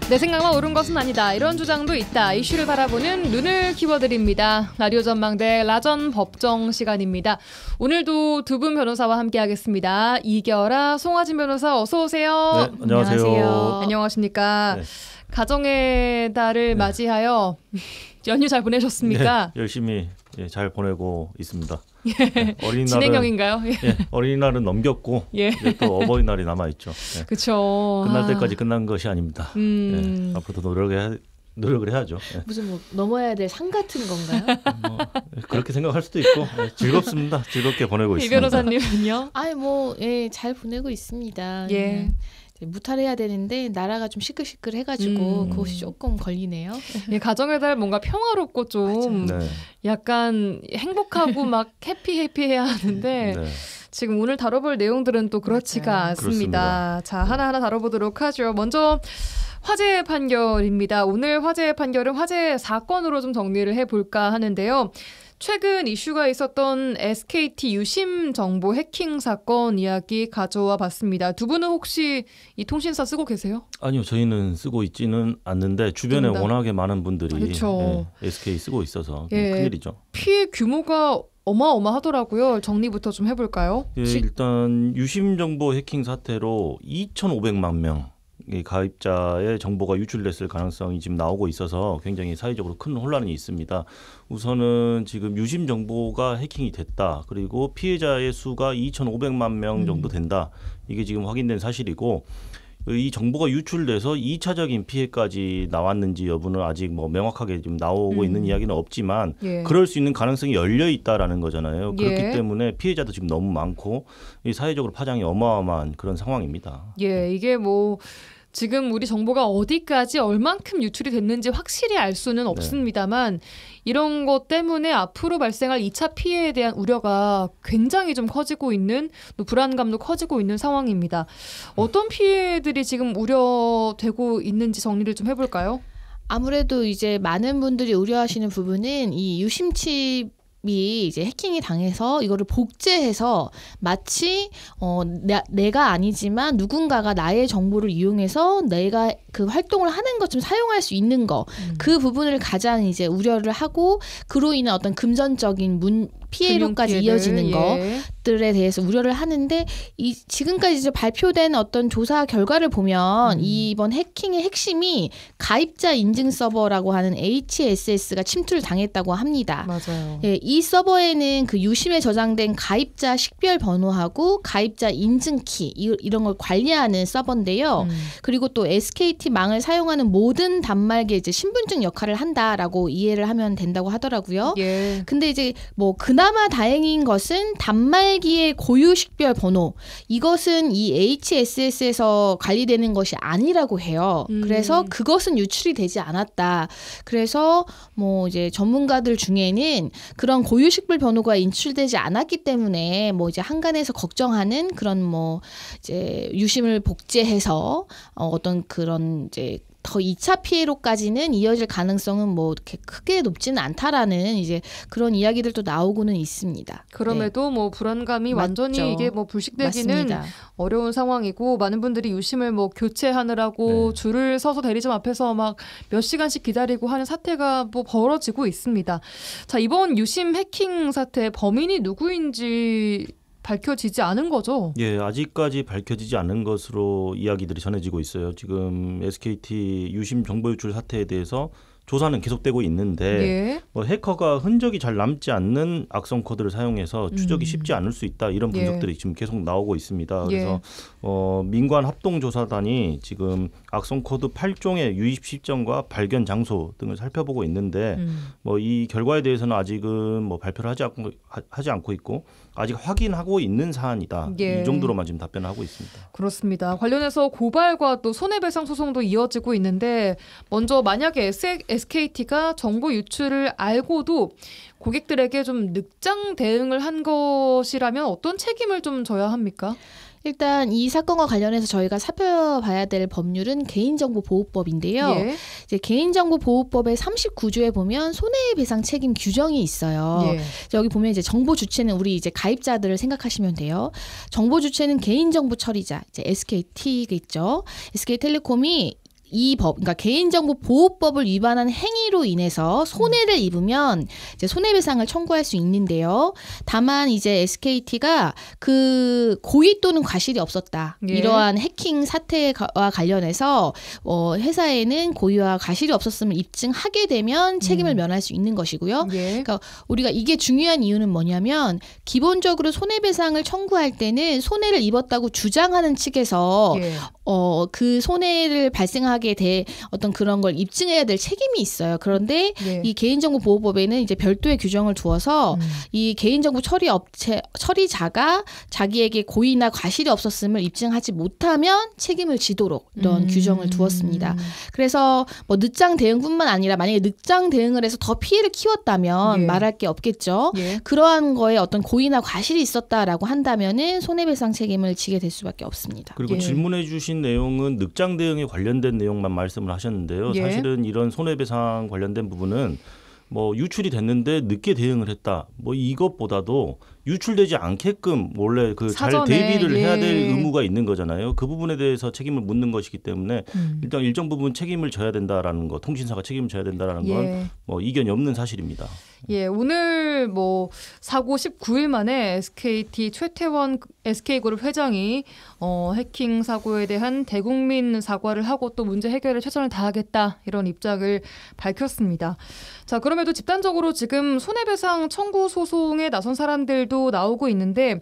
내 생각만 옳은 것은 아니다. 이런 주장도 있다. 이슈를 바라보는 눈을 키워드립니다. 라디오 전망대 라전 법정 시간입니다. 오늘도 두 분 변호사와 함께하겠습니다. 이결아, 송하진 변호사 어서 오세요. 네, 안녕하세요. 안녕하십니까. 네. 가정의 달을 맞이하여 연휴 잘 보내셨습니까? 네, 열심히 잘 보내고 있습니다. 어린이날은 진행형인가요? 어린이날은 넘겼고 이제 또 어버이날이 남아 있죠. 그렇죠. 끝날 때까지 끝난 것이 아닙니다. 앞으로도 노력을 해야죠. 무슨 뭐 넘어야 될 산 같은 건가요? 그렇게 생각할 수도 있고 즐겁습니다. 즐겁게 보내고 있습니다. 이 변호사님은요? 잘 보내고 있습니다. 예. 무탈해야 되는데 나라가 좀 시끌시끌해가지고 그것이 조금 걸리네요. 가정의 달 뭔가 평화롭고 좀 약간 행복하고 막 해피해야 하는데 지금 오늘 다뤄볼 내용들은 또 그렇지가 않습니다. 자, 하나하나 다뤄보도록 하죠. 먼저 화재 판결입니다. 오늘 화재 판결은 화재 사건으로 좀 정리를 해볼까 하는데요. 최근 이슈가 있었던 SKT 유심 정보 해킹 사건 이야기 가져와 봤습니다. 두 분은 혹시 이 통신사 쓰고 계세요? 아니요, 저희는 쓰고 있지는 않는데 주변에 워낙에 많은 분들이 SK 쓰고 있어서 큰일이죠. 피해 규모가 어마어마하더라고요. 정리부터 좀 해볼까요? 일단 유심 정보 해킹 사태로 2,500만 명 가입자의 정보가 유출됐을 가능성이 지금 나오고 있어서 굉장히 사회적으로 큰 혼란이 있습니다. 우선은 지금 유심 정보가 해킹이 됐다. 그리고 피해자의 수가 2,500만 명 정도 된다. 이게 지금 확인된 사실이고 이 정보가 유출돼서 2차적인 피해까지 나왔는지 여부는 아직 뭐 명확하게 지금 나오고 있는 이야기는 없지만 그럴 수 있는 가능성이 열려 있다라는 거잖아요. 그렇기 때문에 피해자도 지금 너무 많고 사회적으로 파장이 어마어마한 그런 상황입니다. 이게 뭐 지금 우리 정보가 어디까지 얼만큼 유출이 됐는지 확실히 알 수는 없습니다만 이런 것 때문에 앞으로 발생할 2차 피해에 대한 우려가 굉장히 좀 커지고 있는, 또 불안감도 커지고 있는 상황입니다. 어떤 피해들이 지금 우려되고 있는지 정리를 좀 해볼까요? 아무래도 이제 많은 분들이 우려하시는 부분은 이 유심칩 이 이제 해킹이 당해서 이거를 복제해서 마치 내가 아니지만 누군가가 나의 정보를 이용해서 내가 그 활동을 하는 것좀 사용할 수 있는 거, 그 부분을 가장 이제 우려를 하고 그로 인한 어떤 금전적인 피해로까지 이어지는 것들에 대해서 우려를 하는데 지금까지 이제 발표된 어떤 조사 결과를 보면 이번 해킹의 핵심이 가입자 인증 서버라고 하는 HSS가 침투를 당했다고 합니다. 맞아요. 이 서버에는 그 유심에 저장된 가입자 식별 번호하고 가입자 인증키 이런 걸 관리하는 서버인데요. 그리고 또 SKT 망을 사용하는 모든 단말기에 이제 신분증 역할을 한다라고 이해를 하면 된다고 하더라고요. 근데 이제 뭐 그나마 다행인 것은 단말기의 고유 식별 번호, 이것은 이 HSS에서 관리되는 것이 아니라고 해요. 그래서 그것은 유출이 되지 않았다. 그래서 뭐 이제 전문가들 중에는 그런 고유 식별 번호가 인출되지 않았기 때문에 뭐 이제 한간에서 걱정하는 그런 뭐 이제 유심을 복제해서 어떤 그런 이제 더 2차 피해로까지는 이어질 가능성은 뭐 이렇게 크게 높지는 않다라는 이제 그런 이야기들도 나오고는 있습니다. 그럼에도 뭐 불안감이 완전히 이게 뭐 불식되기는 맞습니다. 어려운 상황이고, 많은 분들이 유심을 뭐 교체하느라고 줄을 서서 대리점 앞에서 막 몇 시간씩 기다리고 하는 사태가 뭐 벌어지고 있습니다. 자, 이번 유심 해킹 사태 범인이 누구인지 밝혀지지 않은 거죠? 아직까지 밝혀지지 않은 것으로 이야기들이 전해지고 있어요. 지금 SKT 유심 정보 유출 사태에 대해서 조사는 계속되고 있는데 뭐 해커가 흔적이 잘 남지 않는 악성 코드를 사용해서 추적이 쉽지 않을 수 있다, 이런 분석들이 지금 계속 나오고 있습니다. 그래서 민관 합동조사단이 지금 악성 코드 8종의 유입 시점과 발견 장소 등을 살펴보고 있는데 뭐 이 결과에 대해서는 아직은 뭐 발표를 하지 않고 있고 아직 확인하고 있는 사안이다. 이 정도로만 지금 답변을 하고 있습니다. 그렇습니다. 관련해서 고발과 또 손해배상 소송도 이어지고 있는데, 먼저 만약에 SKT가 정보 유출을 알고도 고객들에게 좀 늑장 대응을 한 것이라면 어떤 책임을 좀 져야 합니까? 일단 이 사건과 관련해서 저희가 살펴봐야 될 법률은 개인정보보호법인데요. 예. 이제 개인정보보호법의 39조에 보면 손해배상 책임 규정이 있어요. 예. 여기 보면 이제 정보 주체는 우리 이제 가입자들을 생각하시면 돼요. 정보 주체는 개인정보 처리자, 이제 SKT겠죠. SK텔레콤이 이 법, 그러니까 개인정보보호법을 위반한 행위로 인해서 손해를 입으면 이제 손해배상을 청구할 수 있는데요. 다만 이제 SKT가 그 고의 또는 과실이 없었다. 예. 이러한 해킹 사태와 관련해서 회사에는 고의와 과실이 없었음을 입증하게 되면 책임을 면할 수 있는 것이고요. 예. 그러니까 우리가 이게 중요한 이유는 뭐냐면 기본적으로 손해배상을 청구할 때는 손해를 입었다고 주장하는 측에서 예. 그 손해를 발생하게 돼 어떤 그런 걸 입증해야 될 책임이 있어요. 그런데 예. 이 개인정보보호법에는 이제 별도의 규정을 두어서 이 개인정보 처리자가 자기에게 고의나 과실이 없었음을 입증하지 못하면 책임을 지도록 이런 규정을 두었습니다. 그래서 뭐 늦장 대응뿐만 아니라 만약에 늦장 대응을 해서 더 피해를 키웠다면 예. 말할 게 없겠죠. 예. 그러한 거에 어떤 고의나 과실이 있었다라고 한다면은 손해배상 책임을 지게 될 수밖에 없습니다. 그리고 예. 질문해 주신 내용은 늑장 대응에 관련된 내용만 말씀을 하셨는데요. 예. 사실은 이런 손해배상 관련된 부분은 뭐 유출이 됐는데 늦게 대응을 했다. 뭐 이것보다도 유출되지 않게끔 원래 그 잘 사전에, 대비를 해야 될 예. 의무가 있는 거잖아요. 그 부분에 대해서 책임을 묻는 것이기 때문에 일단 일정 부분 책임을 져야 된다라는 거, 통신사가 책임을 져야 된다라는 건 예. 뭐 이견이 없는 사실입니다. 예, 오늘 뭐 사고 19일 만에 SKT 최태원 SK그룹 회장이 해킹 사고에 대한 대국민 사과를 하고 또 문제 해결에 최선을 다하겠다 이런 입장을 밝혔습니다. 자, 그럼에도 집단적으로 지금 손해배상 청구 소송에 나선 사람들도 나오고 있는데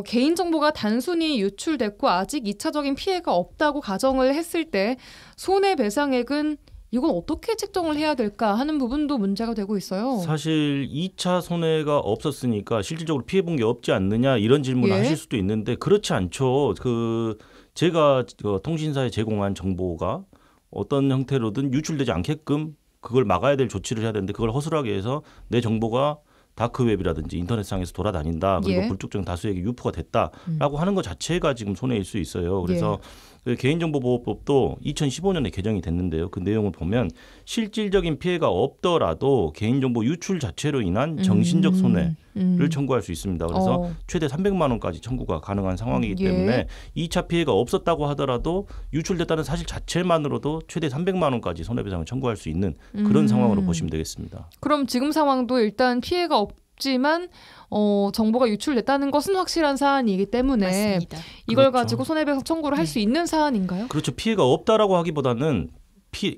개인정보가 단순히 유출됐고 아직 2차적인 피해가 없다고 가정을 했을 때 손해배상액은 이건 어떻게 책정을 해야 될까 하는 부분도 문제가 되고 있어요. 사실 2차 손해가 없었으니까 실질적으로 피해 본 게 없지 않느냐 이런 질문을 예. 하실 수도 있는데 그렇지 않죠. 제가 통신사에 제공한 정보가 어떤 형태로든 유출되지 않게끔 그걸 막아야 될 조치를 해야 되는데 그걸 허술하게 해서 내 정보가 다크웹이라든지 인터넷상에서 돌아다닌다. 그리고 예. 불특정 다수에게 유포가 됐다라고 하는 것 자체가 지금 손해일 수 있어요. 그래서 그 개인정보보호법도 2015년에 개정이 됐는데요. 그 내용을 보면 실질적인 피해가 없더라도 개인정보 유출 자체로 인한 정신적 손해를 청구할 수 있습니다. 그래서 최대 300만 원까지 청구가 가능한 상황이기 때문에 2차 피해가 없었다고 하더라도 유출됐다는 사실 자체만으로도 최대 300만 원까지 손해배상을 청구할 수 있는 그런 상황으로 보시면 되겠습니다. 그럼 지금 상황도 일단 피해가 없지만 정보가 유출됐다는 것은 확실한 사안이기 때문에 맞습니다. 이걸 그렇죠. 가지고 손해배상 청구를 할 수 있는 사안인가요? 그렇죠. 피해가 없다라고 하기보다는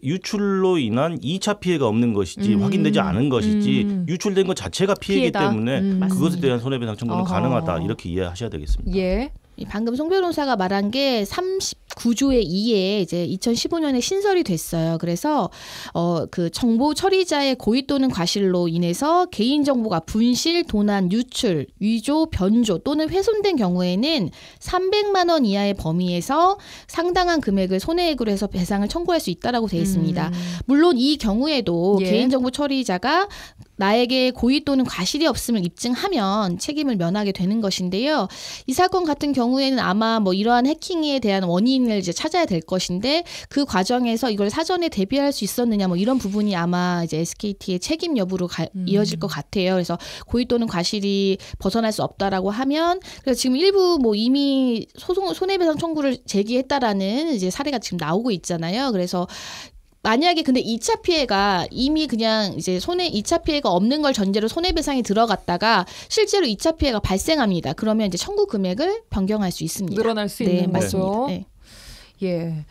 유출로 인한 2차 피해가 없는 것이지 확인되지 않은 것이지 유출된 것 자체가 피해이기 피해다. 때문에 그것에 대한 손해배상 청구는 가능하다. 이렇게 이해하셔야 되겠습니다. 예. 방금 송 변호사가 말한 게 39조의 2에 이제 2015년에 신설이 됐어요. 그래서 그 정보 처리자의 고의 또는 과실로 인해서 개인 정보가 분실, 도난, 유출, 위조, 변조 또는 훼손된 경우에는 300만 원 이하의 범위에서 상당한 금액을 손해액으로 해서 배상을 청구할 수 있다라고 되어 있습니다. 물론 이 경우에도 예. 개인 정보 처리자가 나에게 고의 또는 과실이 없음을 입증하면 책임을 면하게 되는 것인데요. 이 사건 같은 경우에는 아마 뭐 이러한 해킹에 대한 원인을 이제 찾아야 될 것인데 그 과정에서 이걸 사전에 대비할 수 있었느냐 뭐 이런 부분이 아마 이제 SKT의 책임 여부로 이어질 것 같아요. 그래서 고의 또는 과실이 벗어날 수 없다라고 하면 그래서 지금 일부 뭐 이미 손해배상 청구를 제기했다라는 이제 사례가 지금 나오고 있잖아요. 그래서 만약에 근데 2차 피해가 이미 그냥 이제 2차 피해가 없는 걸 전제로 손해배상이 들어갔다가 실제로 2차 피해가 발생합니다. 그러면 이제 청구 금액을 변경할 수 있습니다. 늘어날 수 있는 거죠. 네. 예.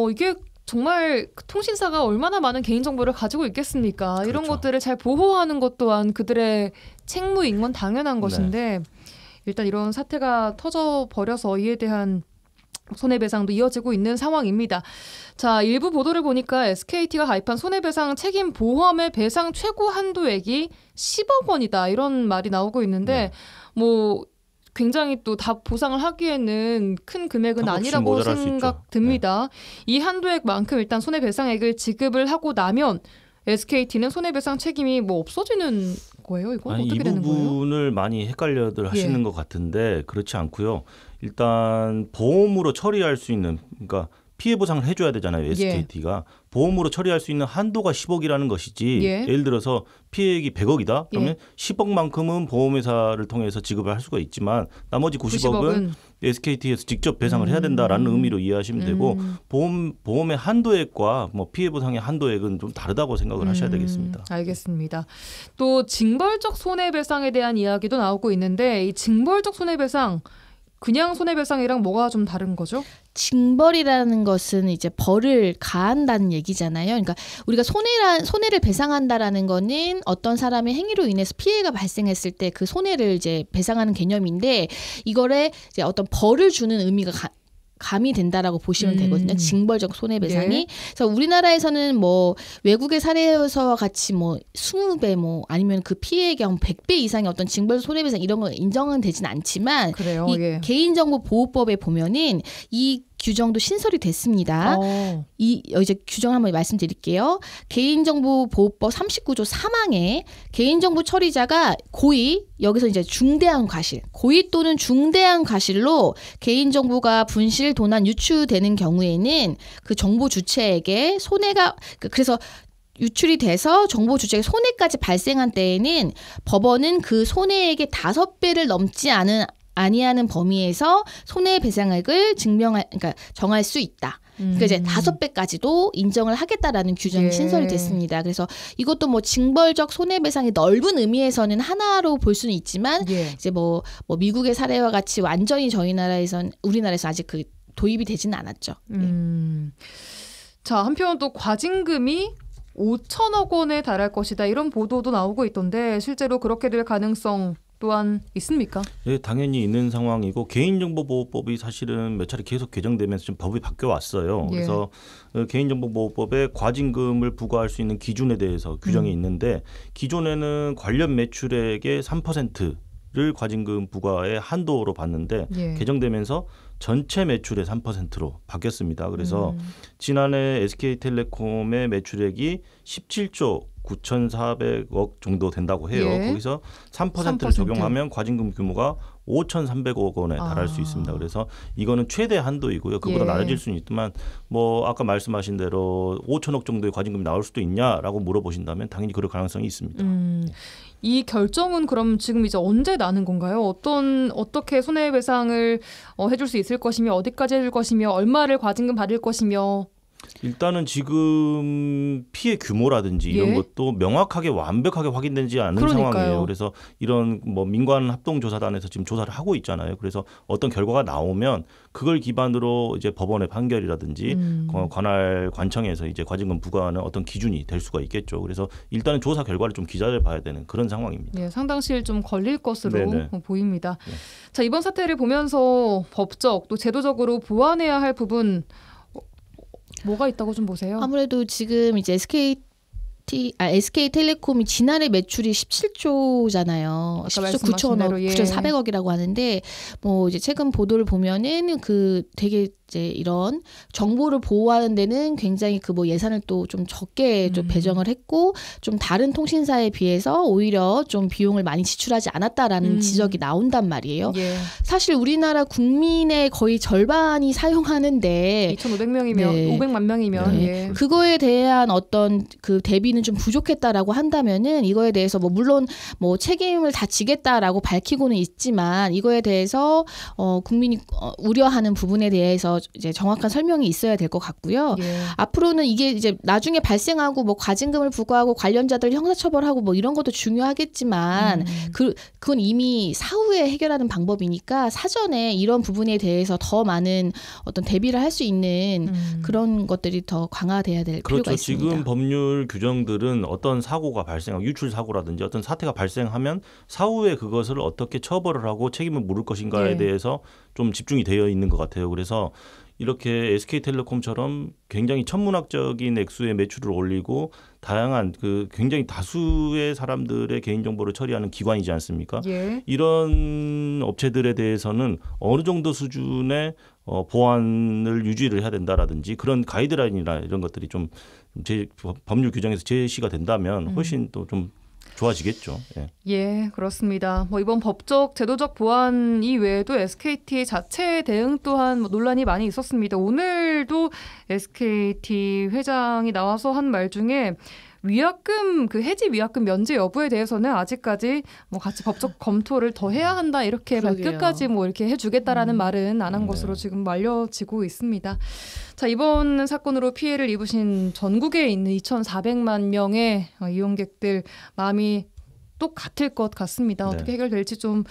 이게 정말 통신사가 얼마나 많은 개인정보를 가지고 있겠습니까? 그렇죠. 이런 것들을 잘 보호하는 것 또한 그들의 책무인 건 당연한 것인데 일단 이런 사태가 터져버려서 이에 대한 손해배상도 이어지고 있는 상황입니다. 자, 일부 보도를 보니까 SKT가 가입한 손해배상 책임 보험의 배상 최고 한도액이 10억 원이다 이런 말이 나오고 있는데 뭐 굉장히 또 다 보상을 하기에는 큰 금액은 아니라고 생각됩니다. 이 한도액만큼 일단 손해배상액을 지급을 하고 나면 SKT는 손해배상 책임이 뭐 없어지는 거예요? 이건 어떻게 되는 거예요? 이 부분을 많이 헷갈려들 하시는 것 같은데 그렇지 않고요. 일단 보험으로 처리할 수 있는 그러니까 피해 보상을 해줘야 되잖아요. SKT가. 보험으로 처리할 수 있는 한도가 10억이라는 것이지 예를 들어서 피해액이 100억이다. 그러면 10억만큼은 보험회사를 통해서 지급을 할 수가 있지만 나머지 90억은 SKT에서 직접 배상을 해야 된다라는 의미로 이해하시면 되고 보험의 한도액과 뭐 피해 보상의 한도액은 좀 다르다고 생각을 하셔야 되겠습니다. 알겠습니다. 또 징벌적 손해배상에 대한 이야기도 나오고 있는데 이 징벌적 손해배상 그냥 손해배상이랑 뭐가 좀 다른 거죠? 징벌이라는 것은 이제 벌을 가한다는 얘기잖아요. 그러니까 우리가 손해를 배상한다라는 거는 어떤 사람의 행위로 인해서 피해가 발생했을 때 그 손해를 이제 배상하는 개념인데 이거를 이제 어떤 벌을 주는 의미가 가미된다라고 보시면 되거든요. 징벌적 손해배상이. 그래서 우리나라에서는 뭐 외국의 사례에서와 같이 뭐 20배 뭐 아니면 그 피해의 경우 100배 이상의 어떤 징벌적 손해배상 이런 거 인정은 되진 않지만 그래요, 이 개인정보보호법에 보면은 이 규정도 신설이 됐습니다. 이제 규정을 한번 말씀드릴게요. 개인정보보호법 39조 3항에 개인정보 처리자가 고의, 여기서 이제 중대한 과실, 고의 또는 중대한 과실로 개인정보가 분실, 도난, 유출되는 경우에는 그 정보 주체에게 손해가 그래서 유출이 돼서 정보 주체에게 손해까지 발생한 때에는 법원은 그 손해액의 5배를 넘지 아니하는 범위에서 손해배상액을 그러니까 정할 수 있다. 그러니까 이제 5배까지도 인정을 하겠다라는 규정이 신설이 됐습니다. 그래서 이것도 뭐 징벌적 손해배상의 넓은 의미에서는 하나로 볼 수는 있지만 이제 뭐 미국의 사례와 같이 완전히 우리나라에서 아직 그 도입이 되지는 않았죠. 자, 한편 또 과징금이 5천억 원에 달할 것이다 이런 보도도 나오고 있던데 실제로 그렇게 될 가능성 또한 있습니까? 네, 당연히 있는 상황이고 개인정보보호법이 사실은 몇 차례 계속 개정되면서 좀 법이 바뀌어 왔어요. 그래서 개인정보보호법에 과징금을 부과할 수 있는 기준에 대해서 규정이 있는데 기존에는 관련 매출액의 3%를 과징금 부과의 한도로 봤는데 개정되면서 전체 매출의 3%로 바뀌었습니다. 그래서 지난해 SK텔레콤의 매출액이 17조 9,400억 정도 된다고 해요. 거기서 3%를 적용하면 과징금 규모가 5,300억 원에 달할 수 있습니다. 그래서 이거는 최대 한도이고요. 그보다 낮아질 수는 있지만 뭐 아까 말씀하신 대로 5천억 정도의 과징금이 나올 수도 있냐라고 물어보신다면 당연히 그럴 가능성이 있습니다. 이 결정은 그럼 지금 이제 언제 나는 건가요? 어떻게 손해배상을 해줄 수 있을 것이며 어디까지 해줄 것이며 얼마를 과징금 받을 것이며 일단은 지금 피해 규모라든지 이런 것도 명확하게 완벽하게 확인되지 않은 상황이에요. 그래서 이런 뭐 민관 합동조사단에서 지금 조사를 하고 있잖아요. 그래서 어떤 결과가 나오면 그걸 기반으로 이제 법원의 판결이라든지 관할 관청에서 이제 과징금 부과하는 어떤 기준이 될 수가 있겠죠. 그래서 일단은 조사 결과를 좀 기다려 봐야 되는 그런 상황입니다. 네, 상당시 좀 걸릴 것으로 보입니다. 자, 이번 사태를 보면서 법적 또 제도적으로 보완해야 할 부분 뭐가 있다고 좀 보세요? 아무래도 지금 이제 SK텔레콤이 지난해 매출이 17조잖아요. 17조 9천억, 9,400억이라고 하는데 뭐 이제 최근 보도를 보면은 그 되게 이제 이런 정보를 보호하는 데는 굉장히 그 뭐 예산을 또 좀 적게 좀 배정을 했고 좀 다른 통신사에 비해서 오히려 좀 비용을 많이 지출하지 않았다라는 지적이 나온단 말이에요. 사실 우리나라 국민의 거의 절반이 사용하는데 2,500명이면 500만 명이면 그거에 대한 어떤 그 대비는 좀 부족했다라고 한다면은 이거에 대해서 뭐 물론 뭐 책임을 다 지겠다라고 밝히고는 있지만 이거에 대해서 국민이 우려하는 부분에 대해서 이제 정확한 설명이 있어야 될 것 같고요. 앞으로는 이게 이제 나중에 발생하고 뭐 과징금을 부과하고 관련자들 형사처벌하고 뭐 이런 것도 중요하겠지만 그건 이미 사후에 해결하는 방법이니까 사전에 이런 부분에 대해서 더 많은 어떤 대비를 할 수 있는 그런 것들이 더 강화돼야 될 필요가 있습니다. 지금 법률 규정들은 어떤 사고가 발생하고 유출 사고라든지 어떤 사태가 발생하면 사후에 그것을 어떻게 처벌을 하고 책임을 물을 것인가에 대해서 좀 집중이 되어 있는 것 같아요. 그래서 이렇게 SK텔레콤처럼 굉장히 천문학적인 액수의 매출을 올리고 다양한 그 굉장히 다수의 사람들의 개인정보를 처리하는 기관이지 않습니까? 이런 업체들에 대해서는 어느 정도 수준의 보안을 유지를 해야 된다라든지 그런 가이드라인이나 이런 것들이 좀 법률 규정에서 제시가 된다면 훨씬 또 좀 좋아지겠죠. 예. 예, 그렇습니다. 뭐 이번 법적 제도적 보완 이외에도 SKT 자체 대응 또한 뭐 논란이 많이 있었습니다. 오늘도 SKT 회장이 나와서 한 말 중에 위약금 그 해지 위약금 면제 여부에 대해서는 아직까지 뭐 같이 법적 검토를 더 해야 한다 이렇게 끝까지 뭐 이렇게 해주겠다라는 말은 안 한 것으로 지금 알려지고 있습니다. 자, 이번 사건으로 피해를 입으신 전국에 있는 2,400만 명의 이용객들 마음이 똑같을 것 같습니다. 어떻게 해결될지 좀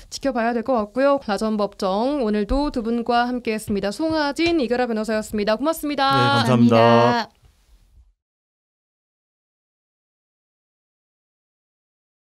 지켜봐야 될 것 같고요. 라전법정 오늘도 두 분과 함께했습니다. 송하진 이결아 변호사였습니다. 고맙습니다. 네, 감사합니다.